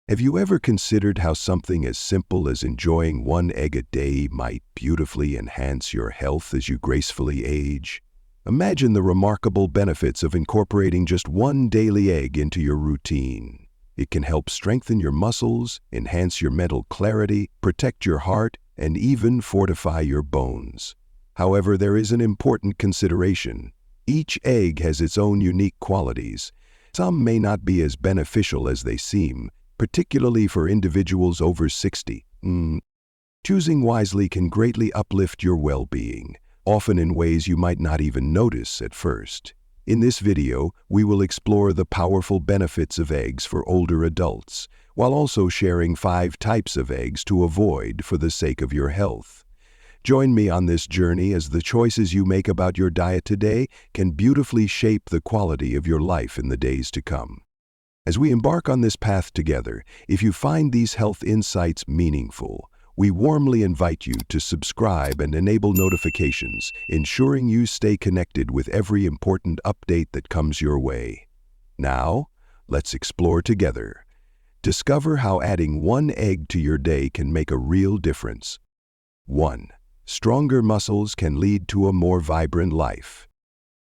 Have you ever considered how something as simple as enjoying one egg a day might beautifully enhance your health as you gracefully age? Imagine the remarkable benefits of incorporating just one daily egg into your routine. It can help strengthen your muscles, enhance your mental clarity, protect your heart, and even fortify your bones. However, there is an important consideration. Each egg has its own unique qualities. Some may not be as beneficial as they seem, particularly for individuals over 60. Choosing wisely can greatly uplift your well-being, often in ways you might not even notice at first. In this video, we will explore the powerful benefits of eggs for older adults, while also sharing 5 types of eggs to avoid for the sake of your health. Join me on this journey as the choices you make about your diet today can beautifully shape the quality of your life in the days to come. As we embark on this path together, if you find these health insights meaningful, we warmly invite you to subscribe and enable notifications, ensuring you stay connected with every important update that comes your way. Now, let's explore together. Discover how adding one egg to your day can make a real difference. 1. Stronger muscles can lead to a more vibrant life.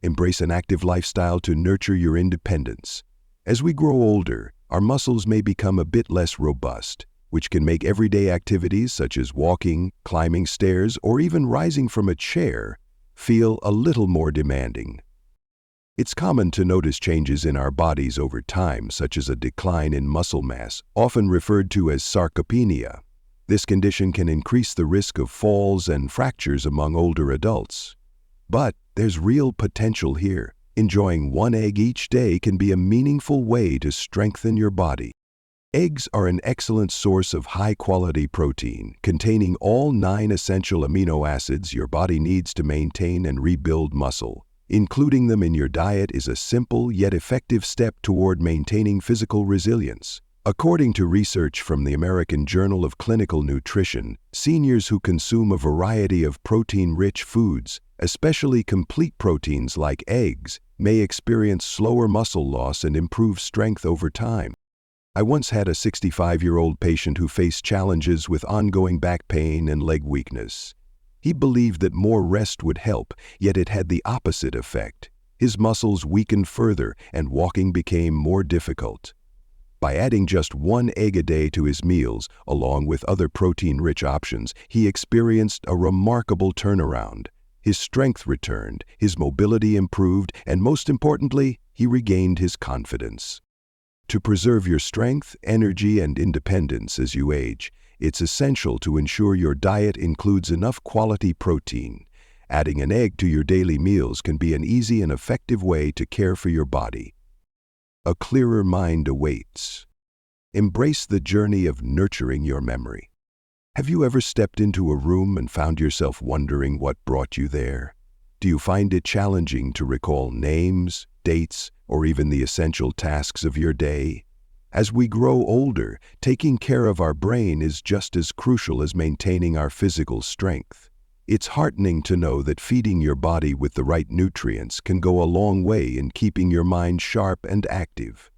Embrace an active lifestyle to nurture your independence. As we grow older, our muscles may become a bit less robust, which can make everyday activities such as walking, climbing stairs, or even rising from a chair feel a little more demanding. It's common to notice changes in our bodies over time, such as a decline in muscle mass, often referred to as sarcopenia. This condition can increase the risk of falls and fractures among older adults. But there's real potential here. Enjoying one egg each day can be a meaningful way to strengthen your body. Eggs are an excellent source of high-quality protein, containing all 9 essential amino acids your body needs to maintain and rebuild muscle. Including them in your diet is a simple yet effective step toward maintaining physical resilience. According to research from the American Journal of Clinical Nutrition, seniors who consume a variety of protein-rich foods, especially complete proteins like eggs, may experience slower muscle loss and improve strength over time. I once had a 65-year-old patient who faced challenges with ongoing back pain and leg weakness. He believed that more rest would help, yet it had the opposite effect. His muscles weakened further and walking became more difficult. By adding just one egg a day to his meals, along with other protein-rich options, he experienced a remarkable turnaround. His strength returned, his mobility improved, and most importantly, he regained his confidence. To preserve your strength, energy, and independence as you age, it's essential to ensure your diet includes enough quality protein. Adding an egg to your daily meals can be an easy and effective way to care for your body. A clearer mind awaits. Embrace the journey of nurturing your memory. Have you ever stepped into a room and found yourself wondering what brought you there? Do you find it challenging to recall names, dates, or even the essential tasks of your day? As we grow older, taking care of our brain is just as crucial as maintaining our physical strength. It's heartening to know that feeding your body with the right nutrients can go a long way in keeping your mind sharp and active.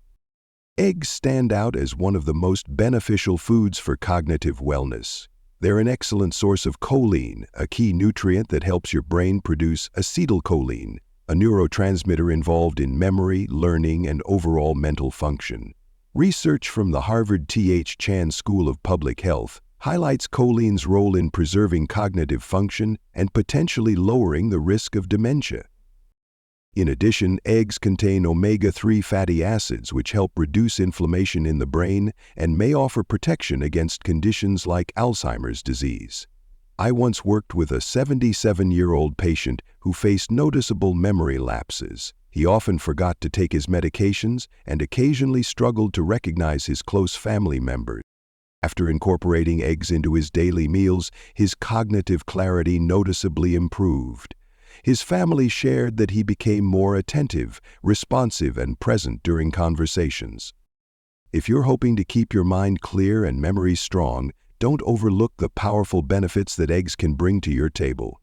Eggs stand out as one of the most beneficial foods for cognitive wellness. They're an excellent source of choline, a key nutrient that helps your brain produce acetylcholine, a neurotransmitter involved in memory, learning, and overall mental function. Research from the Harvard T.H. Chan School of Public Health highlights choline's role in preserving cognitive function and potentially lowering the risk of dementia. In addition, eggs contain omega-3 fatty acids which help reduce inflammation in the brain and may offer protection against conditions like Alzheimer's disease. I once worked with a 77-year-old patient who faced noticeable memory lapses. He often forgot to take his medications and occasionally struggled to recognize his close family members. After incorporating eggs into his daily meals, his cognitive clarity noticeably improved. His family shared that he became more attentive, responsive, and present during conversations. If you're hoping to keep your mind clear and memory strong, don't overlook the powerful benefits that eggs can bring to your table.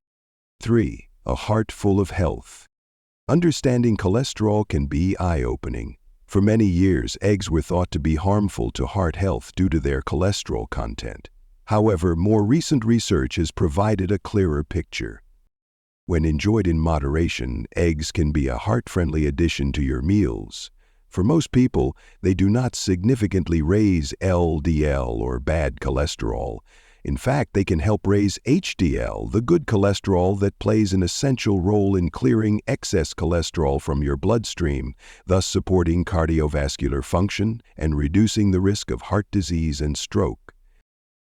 3. A heart full of health. Understanding cholesterol can be eye-opening. For many years, eggs were thought to be harmful to heart health due to their cholesterol content. However, more recent research has provided a clearer picture. When enjoyed in moderation, eggs can be a heart-friendly addition to your meals. For most people, they do not significantly raise LDL or bad cholesterol. In fact, they can help raise HDL, the good cholesterol that plays an essential role in clearing excess cholesterol from your bloodstream, thus supporting cardiovascular function and reducing the risk of heart disease and stroke.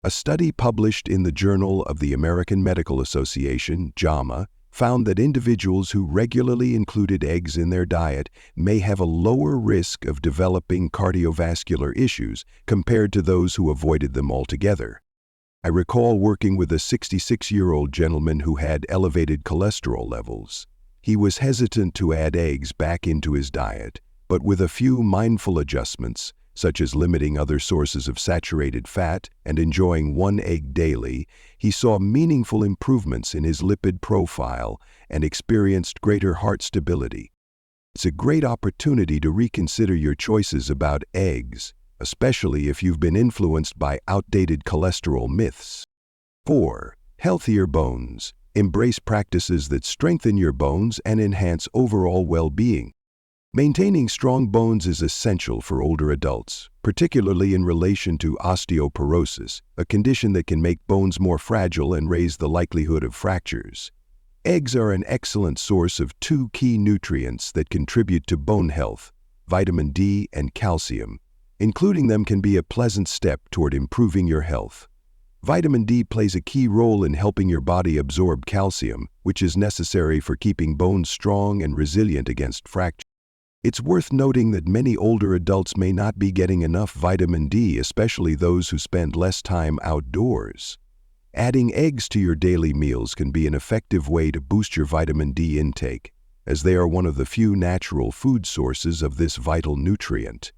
A study published in the Journal of the American Medical Association, JAMA, found that individuals who regularly included eggs in their diet may have a lower risk of developing cardiovascular issues compared to those who avoided them altogether. I recall working with a 66-year-old gentleman who had elevated cholesterol levels. He was hesitant to add eggs back into his diet, but with a few mindful adjustments, such as limiting other sources of saturated fat and enjoying one egg daily, he saw meaningful improvements in his lipid profile and experienced greater heart stability. It's a great opportunity to reconsider your choices about eggs, especially if you've been influenced by outdated cholesterol myths. 4. Healthier bones. Embrace practices that strengthen your bones and enhance overall well-being. Maintaining strong bones is essential for older adults, particularly in relation to osteoporosis, a condition that can make bones more fragile and raise the likelihood of fractures. Eggs are an excellent source of two key nutrients that contribute to bone health, vitamin D and calcium. Including them can be a pleasant step toward improving your health. Vitamin D plays a key role in helping your body absorb calcium, which is necessary for keeping bones strong and resilient against fracture. It's worth noting that many older adults may not be getting enough vitamin D, especially those who spend less time outdoors. Adding eggs to your daily meals can be an effective way to boost your vitamin D intake, as they are one of the few natural food sources of this vital nutrient.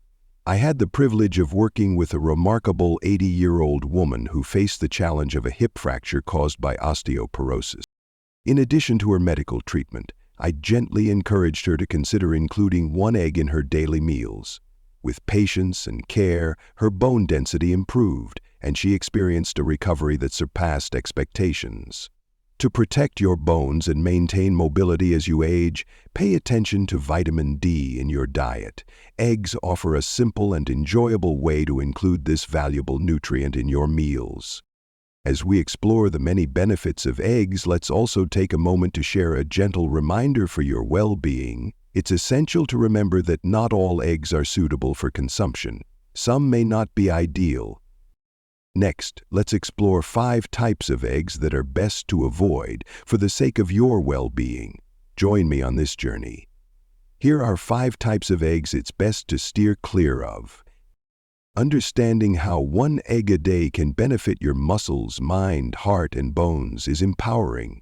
I had the privilege of working with a remarkable 80-year-old woman who faced the challenge of a hip fracture caused by osteoporosis. In addition to her medical treatment, I gently encouraged her to consider including one egg in her daily meals. With patience and care, her bone density improved, and she experienced a recovery that surpassed expectations. To protect your bones and maintain mobility as you age, pay attention to vitamin D in your diet. Eggs offer a simple and enjoyable way to include this valuable nutrient in your meals. As we explore the many benefits of eggs, let's also take a moment to share a gentle reminder for your well-being. It's essential to remember that not all eggs are suitable for consumption. Some may not be ideal. Next, let's explore 5 types of eggs that are best to avoid for the sake of your well-being. Join me on this journey. Here are 5 types of eggs it's best to steer clear of. Understanding how one egg a day can benefit your muscles, mind, heart, and bones is empowering.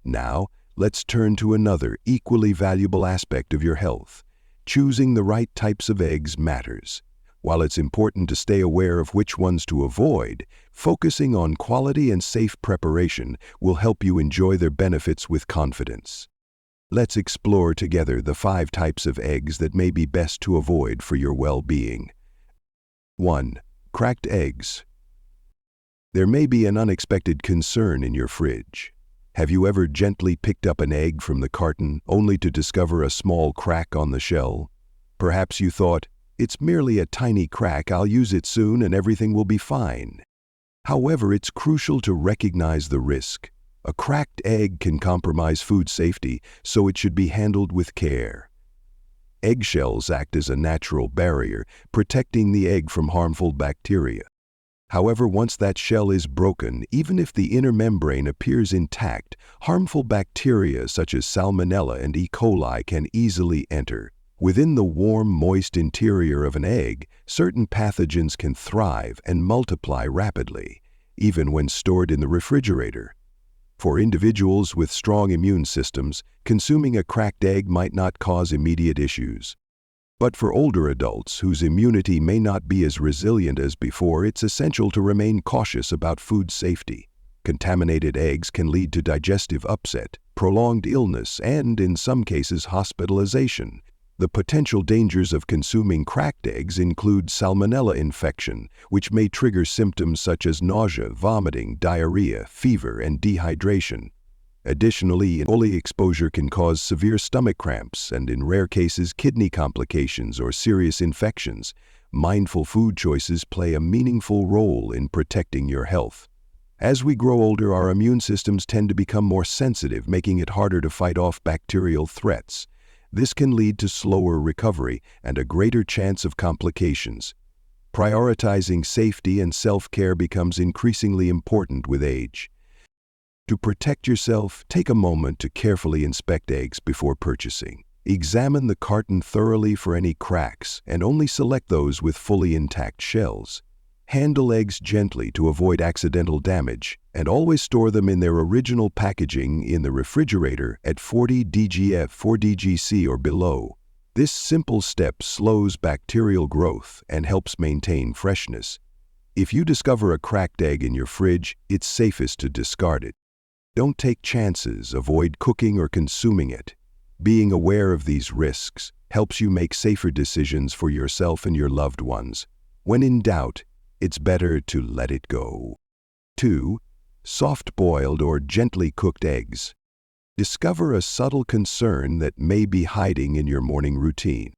Now, let's turn to another equally valuable aspect of your health. Choosing the right types of eggs matters. While it's important to stay aware of which ones to avoid, focusing on quality and safe preparation will help you enjoy their benefits with confidence. Let's explore together the 5 types of eggs that may be best to avoid for your well-being. 1. Cracked eggs. There may be an unexpected concern in your fridge. Have you ever gently picked up an egg from the carton only to discover a small crack on the shell? Perhaps you thought, "It's merely a tiny crack, I'll use it soon and everything will be fine." However, it's crucial to recognize the risk. A cracked egg can compromise food safety, so it should be handled with care. Eggshells act as a natural barrier, protecting the egg from harmful bacteria. However, once that shell is broken, even if the inner membrane appears intact, harmful bacteria such as Salmonella and E. coli can easily enter. Within the warm, moist interior of an egg, certain pathogens can thrive and multiply rapidly, even when stored in the refrigerator. For individuals with strong immune systems, consuming a cracked egg might not cause immediate issues. But for older adults whose immunity may not be as resilient as before, it's essential to remain cautious about food safety. Contaminated eggs can lead to digestive upset, prolonged illness, and, in some cases, hospitalization. The potential dangers of consuming cracked eggs include salmonella infection, which may trigger symptoms such as nausea, vomiting, diarrhea, fever, and dehydration. Additionally, early exposure can cause severe stomach cramps and, in rare cases, kidney complications or serious infections. Mindful food choices play a meaningful role in protecting your health. As we grow older, our immune systems tend to become more sensitive, making it harder to fight off bacterial threats. This can lead to slower recovery and a greater chance of complications. Prioritizing safety and self-care becomes increasingly important with age. To protect yourself, take a moment to carefully inspect eggs before purchasing. Examine the carton thoroughly for any cracks and only select those with fully intact shells. Handle eggs gently to avoid accidental damage, and always store them in their original packaging in the refrigerator at 40 DGF 4 or below. This simple step slows bacterial growth and helps maintain freshness. If you discover a cracked egg in your fridge, it's safest to discard it. Don't take chances, avoid cooking or consuming it. Being aware of these risks helps you make safer decisions for yourself and your loved ones. When in doubt, it's better to let it go. 2. Soft-boiled or gently cooked eggs. Discover a subtle concern that may be hiding in your morning routine.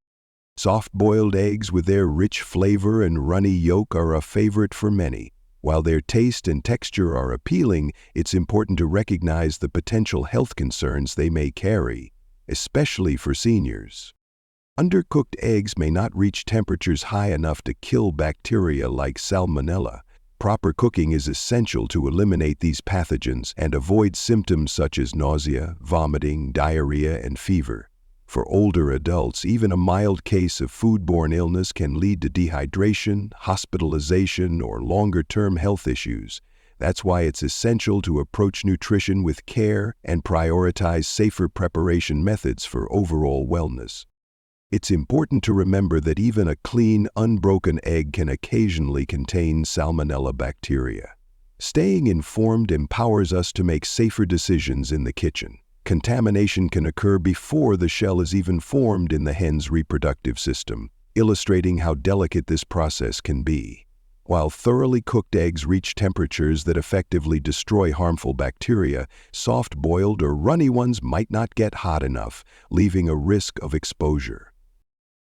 Soft-boiled eggs with their rich flavor and runny yolk are a favorite for many. While their taste and texture are appealing, it's important to recognize the potential health concerns they may carry, especially for seniors. Undercooked eggs may not reach temperatures high enough to kill bacteria like salmonella. Proper cooking is essential to eliminate these pathogens and avoid symptoms such as nausea, vomiting, diarrhea, and fever. For older adults, even a mild case of foodborne illness can lead to dehydration, hospitalization, or longer-term health issues. That's why it's essential to approach nutrition with care and prioritize safer preparation methods for overall wellness. It's important to remember that even a clean, unbroken egg can occasionally contain salmonella bacteria. Staying informed empowers us to make safer decisions in the kitchen. Contamination can occur before the shell is even formed in the hen's reproductive system, illustrating how delicate this process can be. While thoroughly cooked eggs reach temperatures that effectively destroy harmful bacteria, soft-boiled or runny ones might not get hot enough, leaving a risk of exposure.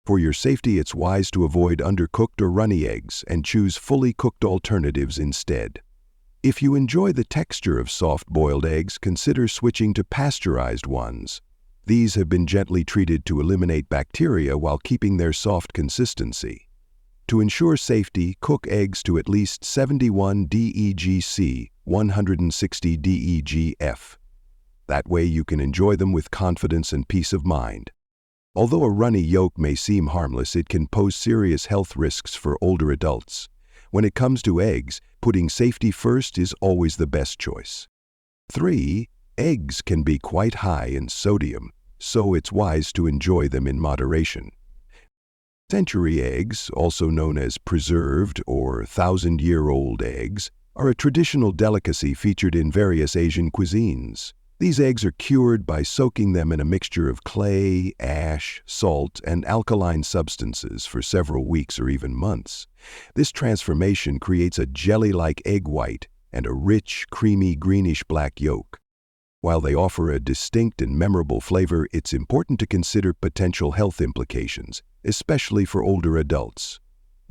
For your safety, it's wise to avoid undercooked or runny eggs and choose fully cooked alternatives instead. If you enjoy the texture of soft-boiled eggs, consider switching to pasteurized ones. These have been gently treated to eliminate bacteria while keeping their soft consistency. To ensure safety, cook eggs to at least 71 DEGC, 160 DEGF. That way you can enjoy them with confidence and peace of mind. Although a runny yolk may seem harmless, it can pose serious health risks for older adults. When it comes to eggs, putting safety first is always the best choice. 3. Eggs can be quite high in sodium, so it's wise to enjoy them in moderation. Century eggs, also known as preserved or 1,000-year-old eggs, are a traditional delicacy featured in various Asian cuisines. These eggs are cured by soaking them in a mixture of clay, ash, salt, and alkaline substances for several weeks or even months. This transformation creates a jelly-like egg white and a rich, creamy, greenish-black yolk. While they offer a distinct and memorable flavor, it's important to consider potential health implications, especially for older adults.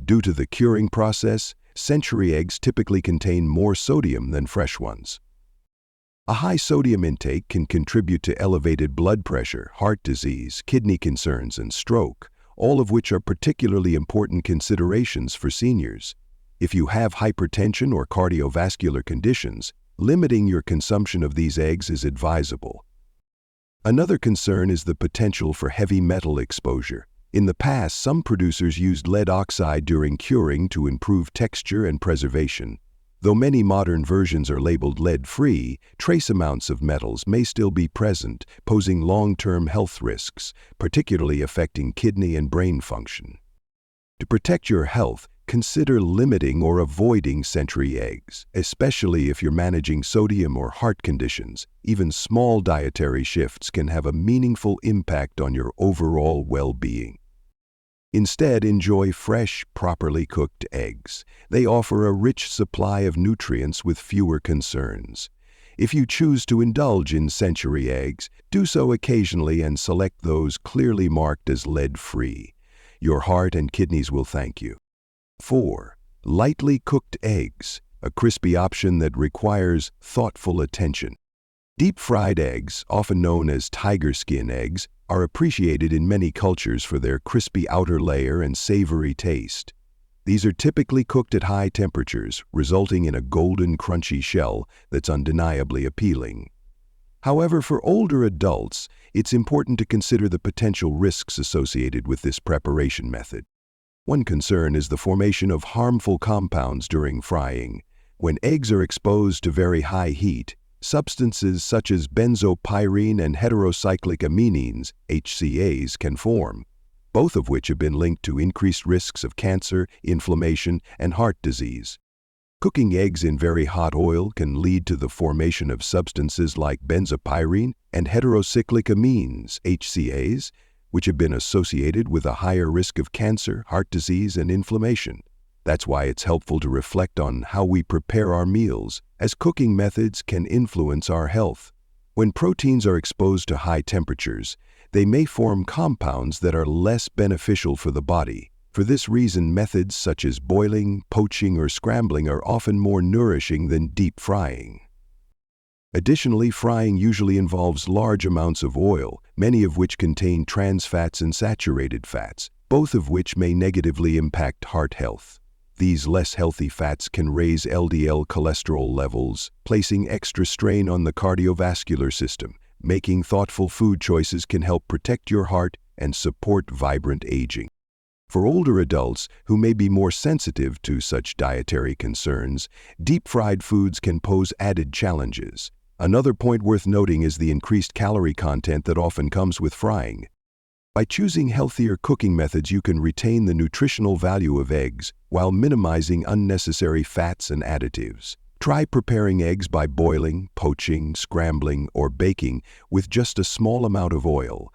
Due to the curing process, century eggs typically contain more sodium than fresh ones. A high sodium intake can contribute to elevated blood pressure, heart disease, kidney concerns, and stroke, all of which are particularly important considerations for seniors. If you have hypertension or cardiovascular conditions, limiting your consumption of these eggs is advisable. Another concern is the potential for heavy metal exposure. In the past, some producers used lead oxide during curing to improve texture and preservation. Though many modern versions are labeled lead-free, trace amounts of metals may still be present, posing long-term health risks, particularly affecting kidney and brain function. To protect your health, consider limiting or avoiding century eggs, especially if you're managing sodium or heart conditions. Even small dietary shifts can have a meaningful impact on your overall well-being. Instead, enjoy fresh, properly cooked eggs. They offer a rich supply of nutrients with fewer concerns. If you choose to indulge in century eggs, do so occasionally and select those clearly marked as lead-free. Your heart and kidneys will thank you. 4. Lightly cooked eggs, a crispy option that requires thoughtful attention. Deep-fried eggs, often known as tiger skin eggs, are appreciated in many cultures for their crispy outer layer and savory taste. These are typically cooked at high temperatures, resulting in a golden, crunchy shell that's undeniably appealing. However, for older adults, it's important to consider the potential risks associated with this preparation method. One concern is the formation of harmful compounds during frying. When eggs are exposed to very high heat, substances such as benzopyrene and heterocyclic amines, HCAs, can form, both of which have been linked to increased risks of cancer, inflammation, and heart disease. Cooking eggs in very hot oil can lead to the formation of substances like benzopyrene and heterocyclic amines, HCAs, which have been associated with a higher risk of cancer, heart disease, and inflammation. That's why it's helpful to reflect on how we prepare our meals, as cooking methods can influence our health. When proteins are exposed to high temperatures, they may form compounds that are less beneficial for the body. For this reason, methods such as boiling, poaching, or scrambling are often more nourishing than deep frying. Additionally, frying usually involves large amounts of oil, many of which contain trans fats and saturated fats, both of which may negatively impact heart health. These less healthy fats can raise LDL cholesterol levels, placing extra strain on the cardiovascular system. Making thoughtful food choices can help protect your heart and support vibrant aging. For older adults who may be more sensitive to such dietary concerns, deep-fried foods can pose added challenges. Another point worth noting is the increased calorie content that often comes with frying. By choosing healthier cooking methods, you can retain the nutritional value of eggs while minimizing unnecessary fats and additives. Try preparing eggs by boiling, poaching, scrambling, or baking with just a small amount of oil.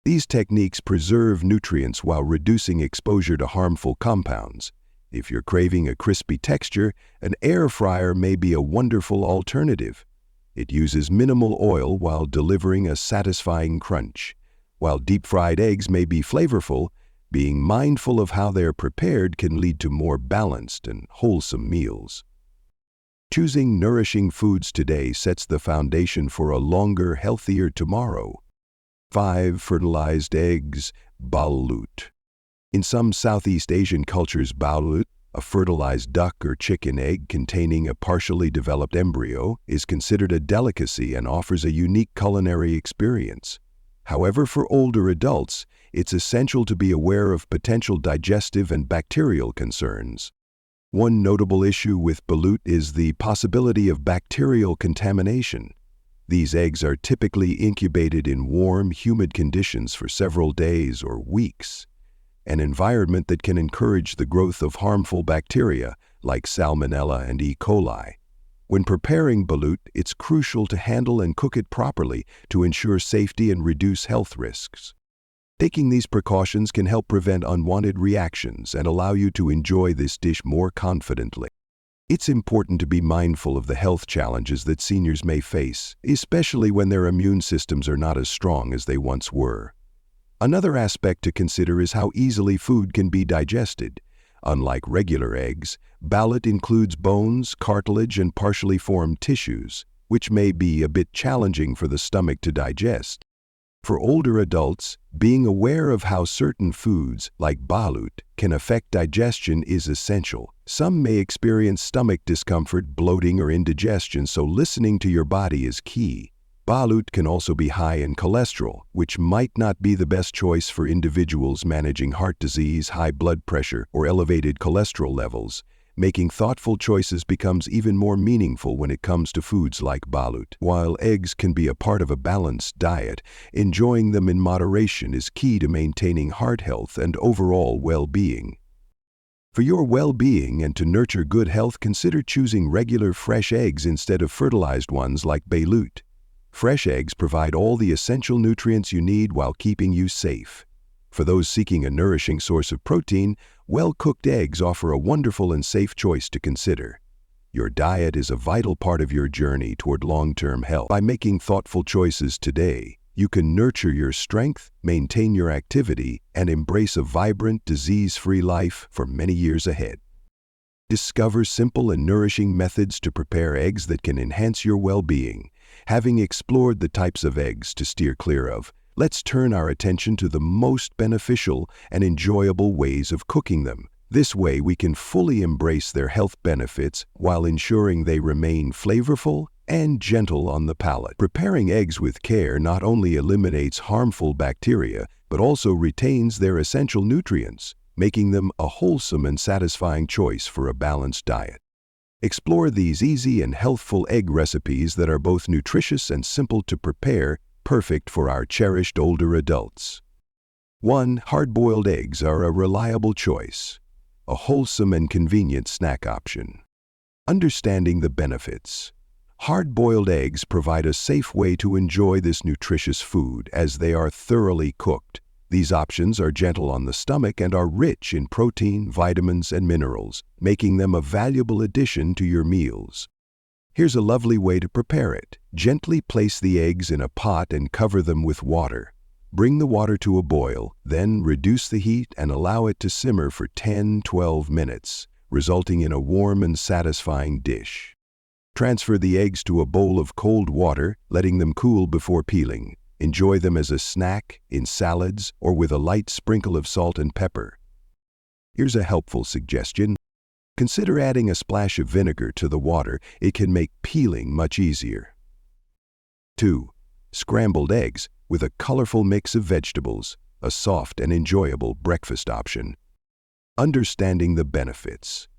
These techniques preserve nutrients while reducing exposure to harmful compounds. If you're craving a crispy texture, an air fryer may be a wonderful alternative. It uses minimal oil while delivering a satisfying crunch. While deep-fried eggs may be flavorful, being mindful of how they're prepared can lead to more balanced and wholesome meals. Choosing nourishing foods today sets the foundation for a longer, healthier tomorrow. 5. Fertilized eggs, Balut. In some Southeast Asian cultures, Balut, a fertilized duck or chicken egg containing a partially developed embryo, is considered a delicacy and offers a unique culinary experience. However, for older adults, it's essential to be aware of potential digestive and bacterial concerns. One notable issue with balut is the possibility of bacterial contamination. These eggs are typically incubated in warm, humid conditions for several days or weeks, an environment that can encourage the growth of harmful bacteria like Salmonella and E. coli. When preparing balut, it's crucial to handle and cook it properly to ensure safety and reduce health risks. Taking these precautions can help prevent unwanted reactions and allow you to enjoy this dish more confidently. It's important to be mindful of the health challenges that seniors may face, especially when their immune systems are not as strong as they once were. Another aspect to consider is how easily food can be digested. Unlike regular eggs, balut includes bones, cartilage, and partially formed tissues, which may be a bit challenging for the stomach to digest. For older adults, being aware of how certain foods, like balut, can affect digestion is essential. Some may experience stomach discomfort, bloating, or indigestion, so listening to your body is key. Balut can also be high in cholesterol, which might not be the best choice for individuals managing heart disease, high blood pressure, or elevated cholesterol levels. Making thoughtful choices becomes even more meaningful when it comes to foods like balut. While eggs can be a part of a balanced diet, enjoying them in moderation is key to maintaining heart health and overall well-being. For your well-being and to nurture good health, consider choosing regular fresh eggs instead of fertilized ones like Balut. Fresh eggs provide all the essential nutrients you need while keeping you safe. For those seeking a nourishing source of protein, well-cooked eggs offer a wonderful and safe choice to consider. Your diet is a vital part of your journey toward long-term health. By making thoughtful choices today, you can nurture your strength, maintain your activity, and embrace a vibrant, disease-free life for many years ahead. Discover simple and nourishing methods to prepare eggs that can enhance your well-being. Having explored the types of eggs to steer clear of, let's turn our attention to the most beneficial and enjoyable ways of cooking them. This way, we can fully embrace their health benefits while ensuring they remain flavorful and gentle on the palate. Preparing eggs with care not only eliminates harmful bacteria, but also retains their essential nutrients, making them a wholesome and satisfying choice for a balanced diet. Explore these easy and healthful egg recipes that are both nutritious and simple to prepare, perfect for our cherished older adults. 1. Hard-boiled eggs are a reliable choice, a wholesome and convenient snack option. Understanding the benefits. Hard-boiled eggs provide a safe way to enjoy this nutritious food as they are thoroughly cooked. These options are gentle on the stomach and are rich in protein, vitamins, and minerals, making them a valuable addition to your meals. Here's a lovely way to prepare it. Gently place the eggs in a pot and cover them with water. Bring the water to a boil, then reduce the heat and allow it to simmer for 10-12 minutes, resulting in a warm and satisfying dish. Transfer the eggs to a bowl of cold water, letting them cool before peeling. Enjoy them as a snack, in salads, or with a light sprinkle of salt and pepper. Here's a helpful suggestion. Consider adding a splash of vinegar to the water. It can make peeling much easier. 2. Scrambled eggs with a colorful mix of vegetables, a soft and enjoyable breakfast option. Understanding the benefits.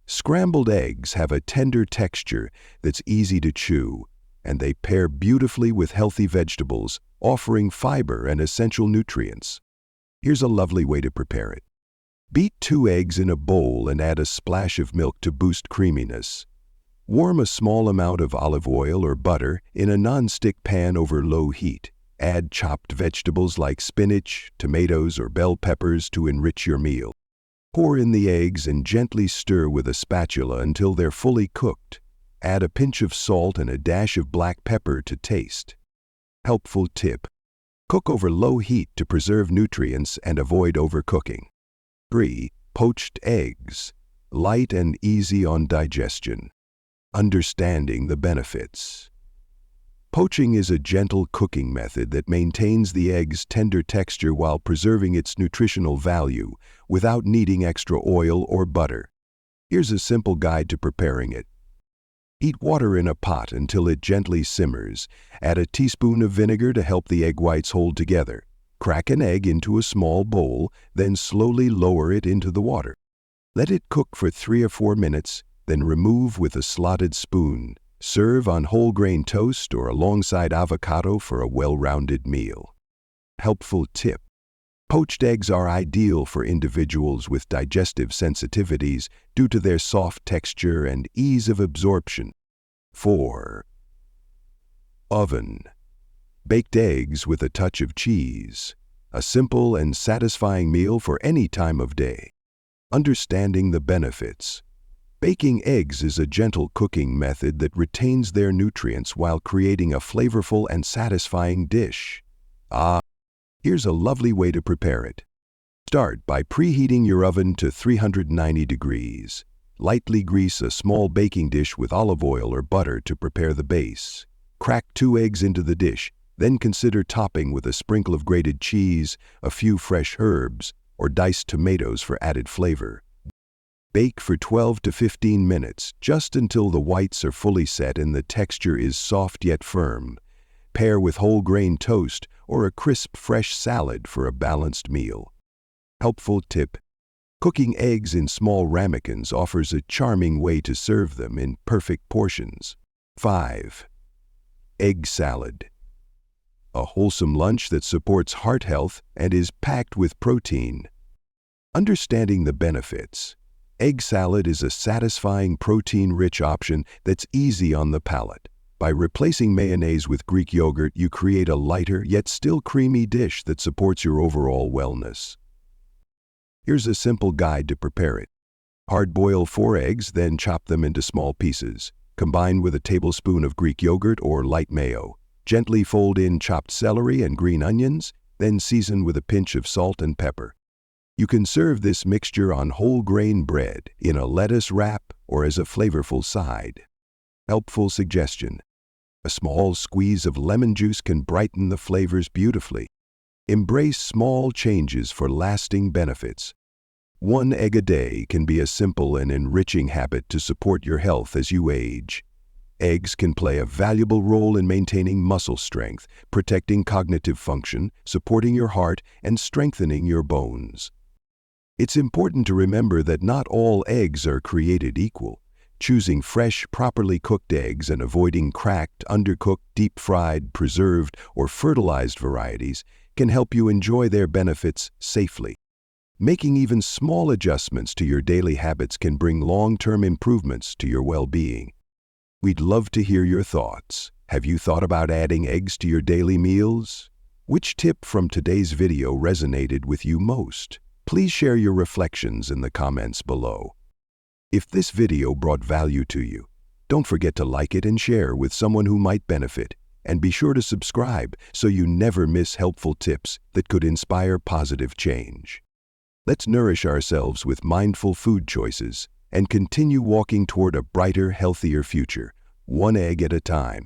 Scrambled eggs have a tender texture that's easy to chew, and they pair beautifully with healthy vegetables, offering fiber and essential nutrients. Here's a lovely way to prepare it. Beat 2 eggs in a bowl and add a splash of milk to boost creaminess. Warm a small amount of olive oil or butter in a non-stick pan over low heat. Add chopped vegetables like spinach, tomatoes, or bell peppers to enrich your meal. Pour in the eggs and gently stir with a spatula until they're fully cooked. Add a pinch of salt and a dash of black pepper to taste. Helpful tip: cook over low heat to preserve nutrients and avoid overcooking. 3. Poached eggs. Light and easy on digestion. Understanding the benefits. Poaching is a gentle cooking method that maintains the egg's tender texture while preserving its nutritional value without needing extra oil or butter. Here's a simple guide to preparing it. Heat water in a pot until it gently simmers. Add a teaspoon of vinegar to help the egg whites hold together. Crack an egg into a small bowl, then slowly lower it into the water. Let it cook for 3 or 4 minutes, then remove with a slotted spoon. Serve on whole grain toast or alongside avocado for a well-rounded meal. Helpful tip: poached eggs are ideal for individuals with digestive sensitivities due to their soft texture and ease of absorption. 4. Oven. Baked eggs with a touch of cheese. A simple and satisfying meal for any time of day. Understanding the benefits. Baking eggs is a gentle cooking method that retains their nutrients while creating a flavorful and satisfying dish. Here's a lovely way to prepare it. Start by preheating your oven to 390 degrees. Lightly grease a small baking dish with olive oil or butter to prepare the base. Crack 2 eggs into the dish, then consider topping with a sprinkle of grated cheese, a few fresh herbs, or diced tomatoes for added flavor. Bake for 12 to 15 minutes, just until the whites are fully set and the texture is soft yet firm. Pair with whole grain toast or a crisp fresh salad for a balanced meal. Helpful tip: cooking eggs in small ramekins offers a charming way to serve them in perfect portions. 5. Egg salad. A wholesome lunch that supports heart health and is packed with protein. Understanding the benefits. Egg salad is a satisfying protein-rich option that's easy on the palate. By replacing mayonnaise with Greek yogurt, you create a lighter yet still creamy dish that supports your overall wellness. Here's a simple guide to prepare it. Hard-boil 4 eggs, then chop them into small pieces. Combine with a tablespoon of Greek yogurt or light mayo. Gently fold in chopped celery and green onions, then season with a pinch of salt and pepper. You can serve this mixture on whole grain bread, in a lettuce wrap, or as a flavorful side. Helpful suggestion. A small squeeze of lemon juice can brighten the flavors beautifully. Embrace small changes for lasting benefits. 1 egg a day can be a simple and enriching habit to support your health as you age. Eggs can play a valuable role in maintaining muscle strength, protecting cognitive function, supporting your heart, and strengthening your bones. It's important to remember that not all eggs are created equal. Choosing fresh, properly cooked eggs and avoiding cracked, undercooked, deep-fried, preserved, or fertilized varieties can help you enjoy their benefits safely. Making even small adjustments to your daily habits can bring long-term improvements to your well-being. We'd love to hear your thoughts. Have you thought about adding eggs to your daily meals? Which tip from today's video resonated with you most? Please share your reflections in the comments below. If this video brought value to you, don't forget to like it and share with someone who might benefit. And be sure to subscribe so you never miss helpful tips that could inspire positive change. Let's nourish ourselves with mindful food choices and continue walking toward a brighter, healthier future, 1 egg at a time.